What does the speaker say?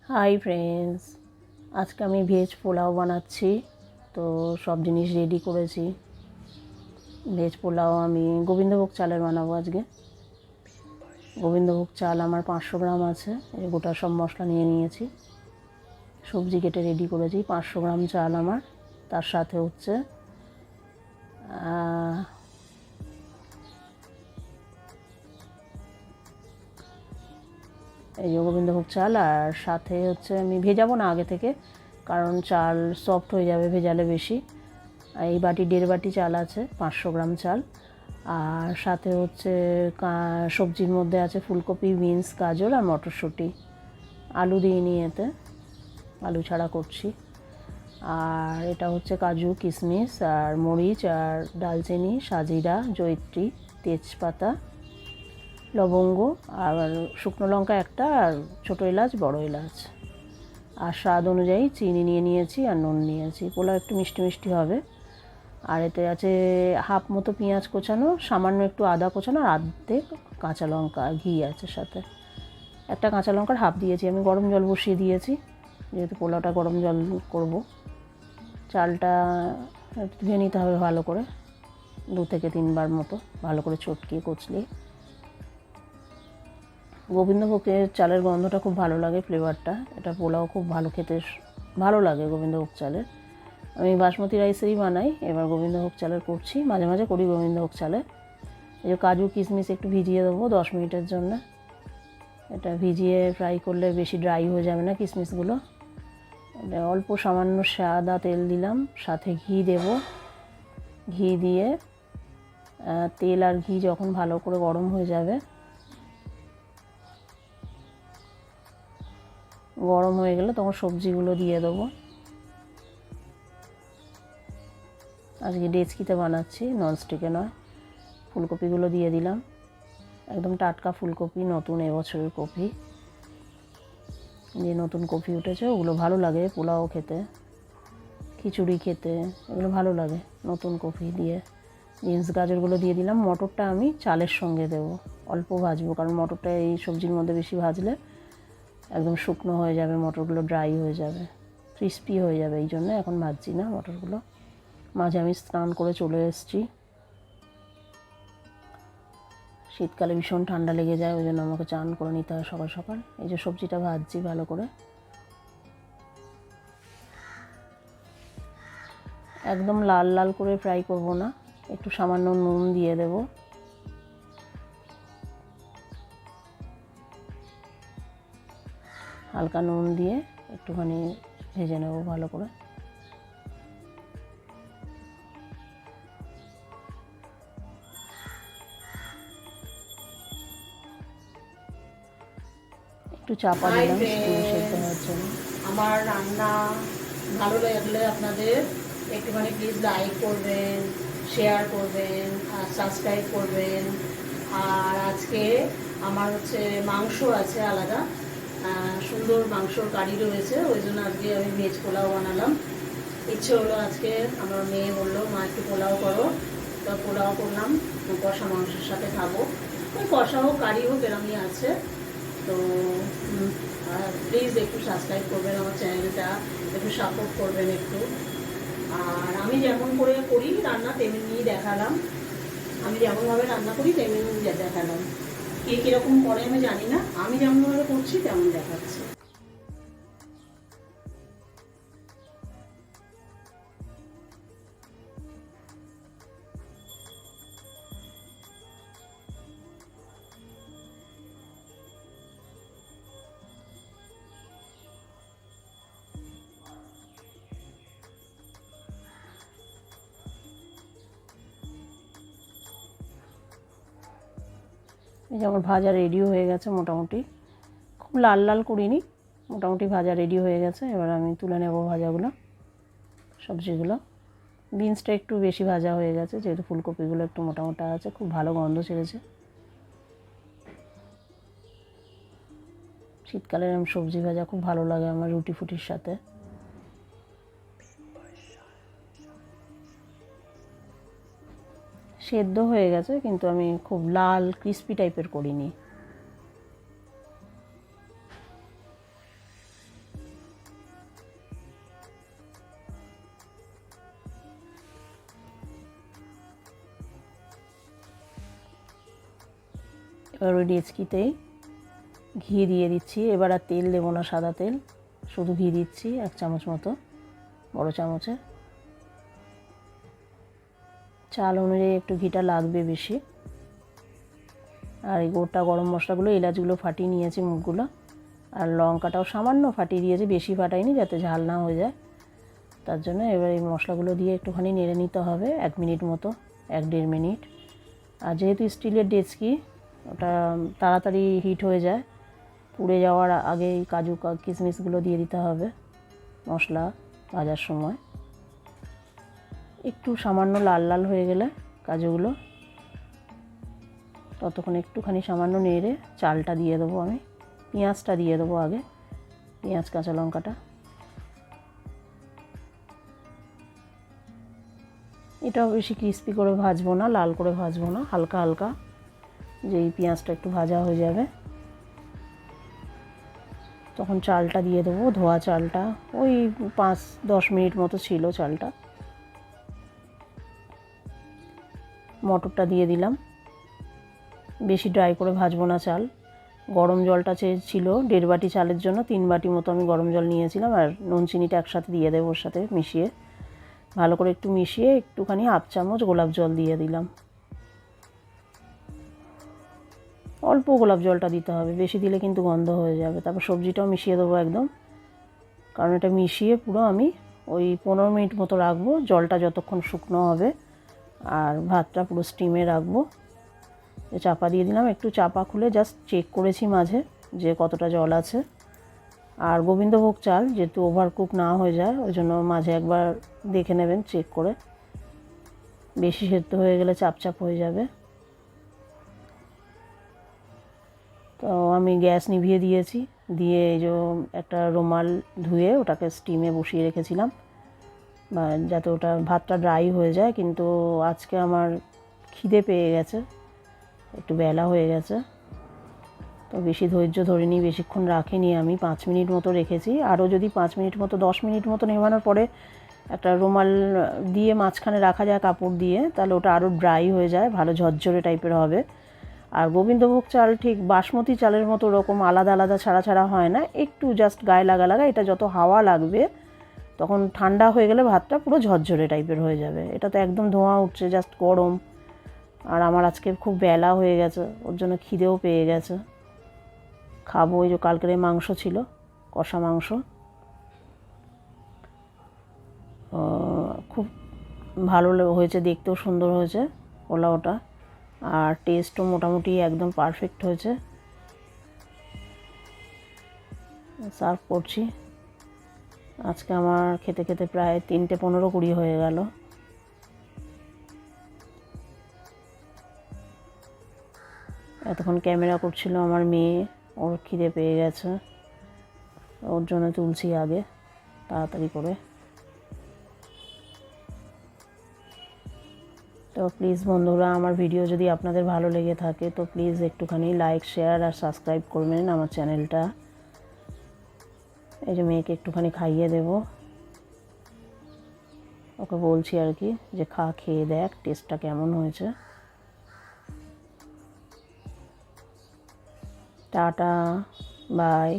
Hi friends, আজকে আমি veg pulao বানাচ্ছি। তো সব জিনিস রেডি করেছি। ভেজ পোলাও আমি গোবিন্দভোগ চালের বানাবো আজকে। গোবিন্দভোগ চাল আমার 500 গ্রাম আছে। এই গোটা সব মশলা নিয়ে নিয়েছি, সবজি কেটে রেডি করেছি। 500 গ্রাম চাল আমার, তার সাথে হচ্ছে এই যে গোবিন্দভোগ চাল, আর সাথে হচ্ছে আমি ভেজাবো না আগে থেকে, কারণ চাল সফট হয়ে যাবে ভেজালে বেশি। এই বাটি 1.5 বাটি চাল আছে, 500 গ্রাম চাল। আর সাথে হচ্ছে সবজির মধ্যে আছে ফুলকপি, বিনস, গাজর আর মটরশুঁটি। আলু দিইনি এতে, আলু ছাড়া করছি। আর এটা হচ্ছে কাজু, কিশমিশ আর মরিচ আর ডালচিনি, সাজিরা, জয়িত্রী, তেজপাতা, লবঙ্গ আর শুকনো লঙ্কা একটা, আর ছোটো এলাচ, বড় এলাচ। আর স্বাদ অনুযায়ী চিনি নিয়ে নিয়েছি আর নুন নিয়েছি। পোলাও একটু মিষ্টি মিষ্টি হবে। আর এতে আছে হাফ মতো পেঁয়াজ কোচানো, সামান্য একটু আদা কোচানো, আর অর্ধেক কাঁচা লঙ্কা, আর ঘি আছে সাথে। একটা কাঁচা লঙ্কার হাফ দিয়েছি। আমি গরম জল বসিয়ে দিয়েছি, যেহেতু পোলাওটা গরম জল করব। চালটা ধুয়ে নিতে হবে ভালো করে, 2 থেকে 3 বার মতো ভালো করে চটকিয়ে কচলিয়ে। গোবিন্দভোগের চালের গন্ধটা খুব ভালো লাগে, ফ্লেভারটা। এটা পোলাও খুব ভালো খেতে ভালো লাগে গোবিন্দভোগ চালের। আমি বাসমতি রাইসেরই বানাই, এবার গোবিন্দভোগ চালের করছি। মাঝে মাঝে করি গোবিন্দভোগ চালে। এই যে কাজু কিশমিশ একটু ভিজিয়ে দেবো 10 মিনিটের জন্য। এটা ভিজিয়ে ফ্রাই করলে বেশি ড্রাই হয়ে যাবে না কিশমিশগুলো। এটা অল্প সামান্য সাদা তেল দিলাম, সাথে ঘি দেব। ঘি দিয়ে তেল আর ঘি যখন ভালো করে গরম হয়ে যাবে, গরম হয়ে গেলে তখন সবজিগুলো দিয়ে দেবো। আজকে ডেচকিতে বানাচ্ছি, ননস্টিকে নয়। ফুলকপিগুলো দিয়ে দিলাম, একদম টাটকা ফুলকপি, নতুন এবছরের কপি। যে নতুন কপি উঠেছে ওগুলো ভালো লাগে পোলাও খেতে, খিচুড়ি খেতে, এগুলো ভালো লাগে নতুন কপি দিয়ে। বিনস গাজরগুলো দিয়ে দিলাম। মটরটা আমি চালের সঙ্গে দেবো, অল্প ভাজবো, কারণ মটরটা এই সবজির মধ্যে বেশি ভাজলে একদম শুকনো হয়ে যাবে, মটরগুলো ড্রাই হয়ে যাবে, ক্রিস্পি হয়ে যাবে। এই জন্য এখন ভাজছি না মটরগুলো। মাঝে আমি স্নান করে চলে এসেছি। শীতকালে ভীষণ ঠান্ডা লেগে যায়, ওই জন্য আমাকে চান করে নিতে হয় সকাল সকাল। এই যে সবজিটা ভাজছি ভালো করে, একদম লাল লাল করে ফ্রাই করব না, একটু সামান্য নুন দিয়ে দেব। হালকা নুন দিয়ে একটুখানি ভেজে নেব ভালো করে। একটু চাপা দিলাম সেদ্ধ হওয়ার জন্য। আমার রান্না ভালো লাগলে আপনাদের একটুখানি প্লিজ লাইক করবেন, শেয়ার করবেন আর সাবস্ক্রাইব করবেন। আর আজকে আমার হচ্ছে মাংস আছে আলাদা, সুন্দর মাংসর কারি রয়েছে, ওই জন্য আজকে আমি ভেজ পোলাও বানালাম। ইচ্ছে হলো আজকে, আমার মেয়ে বললো মা একটু পোলাও করো, তো পোলাও করলাম। কষা মাংসের সাথে খাবো, ওই কষা হোক কারি হোক এরমই আছে। তো প্লিজ একটু সাবস্ক্রাইব করবেন আমার চ্যানেলটা, একটু সাপোর্ট করবেন একটু। আর আমি যেমন করে করি রান্না তেমনি দেখালাম, আমি যেমনভাবে রান্না করি তেমনি দেখালাম। কে কীরকম করে আমি জানি না, আমি যেমনভাবে করছি তেমন দেখাচ্ছি। এই যে আমার ভাজা রেডি হয়ে গেছে মোটামুটি, খুব লাল লাল করিনি, মোটামুটি ভাজা রেডি হয়ে গেছে। এবার আমি তুলে নেব ভাজাগুলো, সবজিগুলো। বিনসটা একটু বেশি ভাজা হয়ে গেছে, যেহেতু ফুলকপিগুলো একটু মোটা মোটা আছে, খুব ভালো গন্ধ ছেড়েছে। শীতকালের সবজি ভাজা খুব ভালো লাগে আমার রুটি ফুটির সাথে। সেদ্ধ হয়ে গেছে, কিন্তু আমি খুব লাল ক্রিস্পি টাইপের করিনি। এবার ওই ডেচকিতেই ঘি দিয়ে দিচ্ছি। এবার আর তেল দেবো না, সাদা তেল, শুধু ঘি দিচ্ছি 1 চামচ মতো, বড় চামচে। চাল অনুযায়ী একটু ঘিটা লাগবে বেশি। আর এই গোটা গরম মশলাগুলো, এলাচগুলো ফাটিয়ে নিয়েছি মুখগুলো, আর লঙ্কাটাও সামান্য ফাটিয়ে দিয়েছি, বেশি ফাটাইনি যাতে ঝাল না হয়ে যায়। তার জন্য এবার এই মশলাগুলো দিয়ে একটুখানি নেড়ে নিতে হবে 1 মিনিট মতো, 1-1.5 মিনিট। আর যেহেতু স্টিলের ডেচকি, ওটা তাড়াতাড়ি হিট হয়ে যায়। পুড়ে যাওয়ার আগেই কাজু কিশমিশগুলো দিয়ে দিতে হবে মশলা ভাজার সময়। একটু সামান্য লাল লাল হয়ে গেলে কাজুগুলো, ততক্ষণ একটুখানি সামান্য নেড়ে চালটা দিয়ে দেবো আমি। পেঁয়াজটা দিয়ে দেবো আগে, পেঁয়াজ কাঁচা লঙ্কাটা। এটাও বেশি ক্রিস্পি করে ভাজবো না, লাল করে ভাজবো না, হালকা হালকা, যেই পেঁয়াজটা একটু ভাজা হয়ে যাবে তখন চালটা দিয়ে দেবো, ধোয়া চালটা। ওই 5-10 মিনিট মতো ছিল চালটা। মটরটা দিয়ে দিলাম। বেশি ড্রাই করে ভাজবো না চাল। গরম জলটা ছিল 1.5 বাটি চালের জন্য 3 বাটি মতো আমি গরম জল নিয়েছিলাম, আর নুন চিনিটা একসাথে দিয়ে দেবো ওর সাথে মিশিয়ে। ভালো করে একটু মিশিয়ে একটুখানি 1/2 চামচ গোলাপ জল দিয়ে দিলাম। অল্প গোলাপ জলটা দিতে হবে, বেশি দিলে কিন্তু গন্ধ হয়ে যাবে। তারপর সবজিটাও মিশিয়ে দেবো একদম, কারণ এটা মিশিয়ে পুরো আমি ওই 15 মিনিট মতো রাখবো, জলটা যতক্ষণ শুকনো হবে। আর ভাতটা পুরো স্টিমে রাখবো। চাপা দিয়ে দিলাম। একটু চাপা খুলে জাস্ট চেক করেছি মাঝে যে কতটা জল আছে। আর গোবিন্দভোগ চাল যেহেতু ওভারকুক না হয়ে যায়, ওই জন্য মাঝে একবার দেখে নেবেন চেক করে। বেশি সেদ্ধ হয়ে গেলে চাপচাপ হয়ে যাবে। তো আমি গ্যাস নিভিয়ে দিয়েছি, দিয়ে এই যে একটা রুমাল ধুয়ে ওটাকে স্টিমে বসিয়ে রেখেছিলাম, বা যাতে ওটা ভাতটা ড্রাই হয়ে যায়। কিন্তু আজকে আমার খিদে পেয়ে গেছে, একটু বেলা হয়ে গেছে, তো বেশি ধৈর্য ধরিনি, বেশিক্ষণ রাখিনি আমি, 5 মিনিট মতো রেখেছি। আরও যদি 5 মিনিট মতো 10 মিনিট মতো নেভানোর পরে একটা রুমাল দিয়ে মাঝখানে রাখা যায় কাপড় দিয়ে, তাহলে ওটা আরও ড্রাই হয়ে যায়, ভালো ঝরঝরে টাইপের হবে। আর গোবিন্দভোগ চাল ঠিক বাসমতি চালের মতো ওরকম আলাদা আলাদা ছাড়া ছাড়া হয় না, একটু জাস্ট গায়ে লাগা লাগা। এটা যত হাওয়া লাগবে তখন ঠান্ডা হয়ে গেলে ভাতটা পুরো ঝরঝরে টাইপের হয়ে যাবে। এটা তো একদম ধোঁয়া উঠছে, জাস্ট গরম। আর আমার আজকে খুব বেলা হয়ে গেছে, ওর জন্য খিদেও পেয়ে গেছে। খাবো, ওই যে কালকের মাংস ছিল, কষা মাংস, খুব ভালো হয়েছে, দেখতেও সুন্দর হয়েছে পোলাওটা। আর টেস্টও মোটামুটি একদম পারফেক্ট হয়েছে। সার্ভ করছি। আজকে আমার খেতে খেতে প্রায় 3:15-20 হয়ে গেল। এতক্ষণ ক্যামেরা করছিল আমার মেয়ে, ওর খিদে পেয়ে গেছে, ওর জন্য তুলছি আগে তাড়াতাড়ি করে। তো প্লিজ বন্ধুরা, আমার ভিডিও যদি আপনাদের ভালো লেগে থাকে তো প্লিজ একটুখানি লাইক, শেয়ার আর সাবস্ক্রাইব করবেন আমার চ্যানেলটা। এই যে মেয়েকে একটুখানি খাইয়ে দেব, ওকে বলছি আর কি যে খেয়ে দেখ টেস্টটা কেমন হয়েছে। Tata, by.